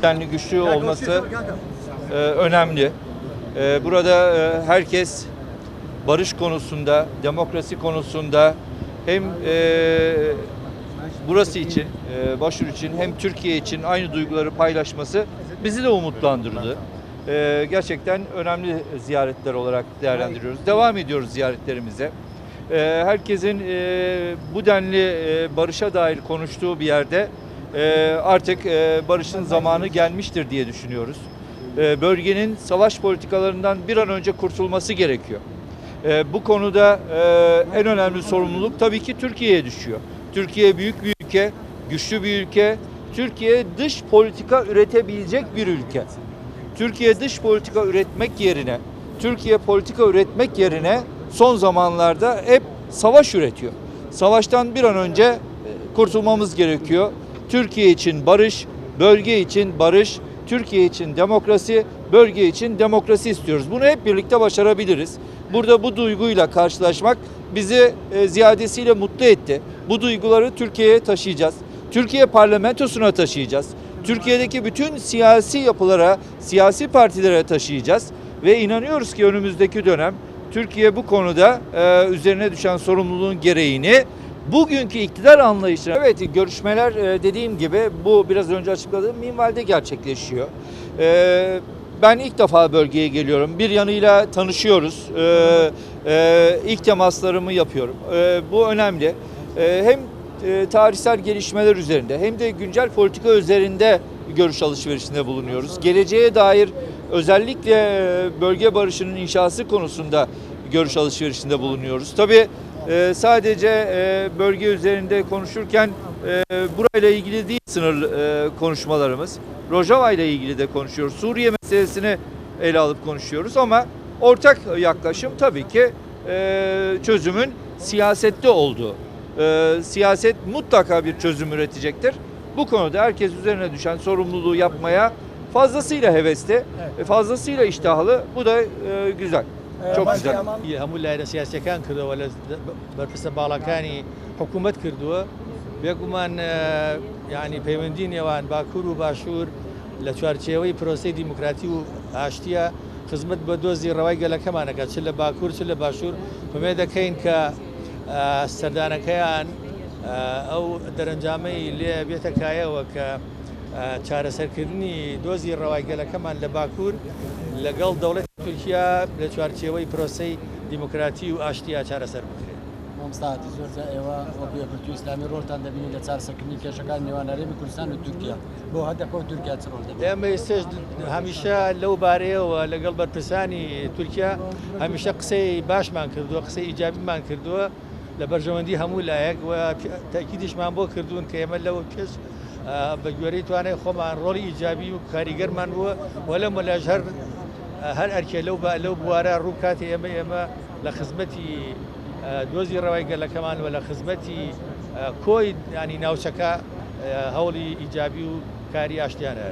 Yani güçlü olması önemli. Burada herkes barış konusunda, demokrasi konusunda hem burası için, Başur için hem Türkiye için aynı duyguları paylaşması bizi de umutlandırdı. Gerçekten önemli ziyaretler olarak değerlendiriyoruz. Devam ediyoruz ziyaretlerimize. Herkesin bu denli barışa dair konuştuğu bir yerde artık barışın zamanı gelmiştir diye düşünüyoruz. Bölgenin savaş politikalarından bir an önce kurtulması gerekiyor. Bu konuda en önemli sorumluluk tabii ki Türkiye'ye düşüyor. Türkiye büyük bir ülke, güçlü bir ülke. Türkiye dış politika üretebilecek bir ülke. Türkiye dış politika üretmek yerine, Türkiye politika üretmek yerine son zamanlarda hep savaş üretiyor. Savaştan bir an önce kurtulmamız gerekiyor. Türkiye için barış, bölge için barış, Türkiye için demokrasi, bölge için demokrasi istiyoruz. Bunu hep birlikte başarabiliriz. Burada bu duyguyla karşılaşmak bizi ziyadesiyle mutlu etti. Bu duyguları Türkiye'ye taşıyacağız. Türkiye parlamentosuna taşıyacağız. Türkiye'deki bütün siyasi yapılara, siyasi partilere taşıyacağız. Ve inanıyoruz ki önümüzdeki dönem Türkiye bu konuda üzerine düşen sorumluluğun gereğini bugünkü iktidar anlayışına, evet görüşmeler dediğim gibi bu biraz önce açıkladığım minvalde gerçekleşiyor. Ben ilk defa bölgeye geliyorum. Bir yanıyla tanışıyoruz. İlk temaslarımı yapıyorum. Bu önemli. Hem tarihsel gelişmeler üzerinde hem de güncel politika üzerinde görüş alışverişinde bulunuyoruz. Geleceğe dair özellikle bölge barışının inşası konusunda görüş alışverişinde bulunuyoruz. Tabii sadece bölge üzerinde konuşurken burayla ilgili değil sınır konuşmalarımız. Rojava ile ilgili de konuşuyoruz. Suriye meselesini ele alıp konuşuyoruz ama ortak yaklaşım tabii ki çözümün siyasette olduğu. Siyaset mutlaka bir çözüm üretecektir. Bu konuda herkes üzerine düşen sorumluluğu yapmaya fazlasıyla hevesli, fazlasıyla iştahlı. Bu da güzel. Çok güzel. هەموو لایەنە سیاسیەکان کردەوە لە بەرپرسە باڵەکانی حکوومەت کردووە بێگومان یعنی پەیوەندی نێوان باکوور و باشوور لە چوارچێوەی پرۆسەی دیموکراتی و ئاشتیە خزمەت بە دۆزی ڕەوای گەلەکەمانەکە چ لە باکوور چ لە باشوور پێمێ دەکەین کە سەردانەکەیان ئەو دەرەنجامەی لێ بێتە کایەوە کە چارەسەرکردنی دۆزی ڕەوای گەلەکەمان لە باکوور لەگەڵ دەوڵەتی تورکیا لە چوارچێوەی پرۆسەی دیموکراتی و ئاشتیا چارەسەر بکرێت. مامۆستاتی زۆرجار ئێوە وەک یەکگرتووی ئیسلامی ڕۆڵتان دەبینی لە چارەسەرکردنی کێشەکان نێوان هەرێمی کوردستان و تورکیا بۆ هەدەفە و تورکیا چ ڕۆڵ دەبێت؟ ئێمە ئێستاش هەمیشە لەو بارەیەوە لەگەڵ بەرپرسانی تورکیا هەمیشە قسەی باشمان کردووە، قسەی ئیجابیمان کردووە لە بەرژەوەندی هەموو لایەک و تاکیدیشمان بۆ کردوون کە ئێمە لەوە پێش بە گوێرەی توانای خۆمان ڕۆڵی ئیجابی و کاریگەرمان بووە و لەم وەلاژ هەر ئەرکێ لەو بوارە ڕوو کاتی ئێمە لە خزمەتی دۆزی ڕەوای گەلەکەمان و لە خزمەتی کۆی ینی ناوچەکە هەوڵی ئیجابی و کاری ئاشتیانە.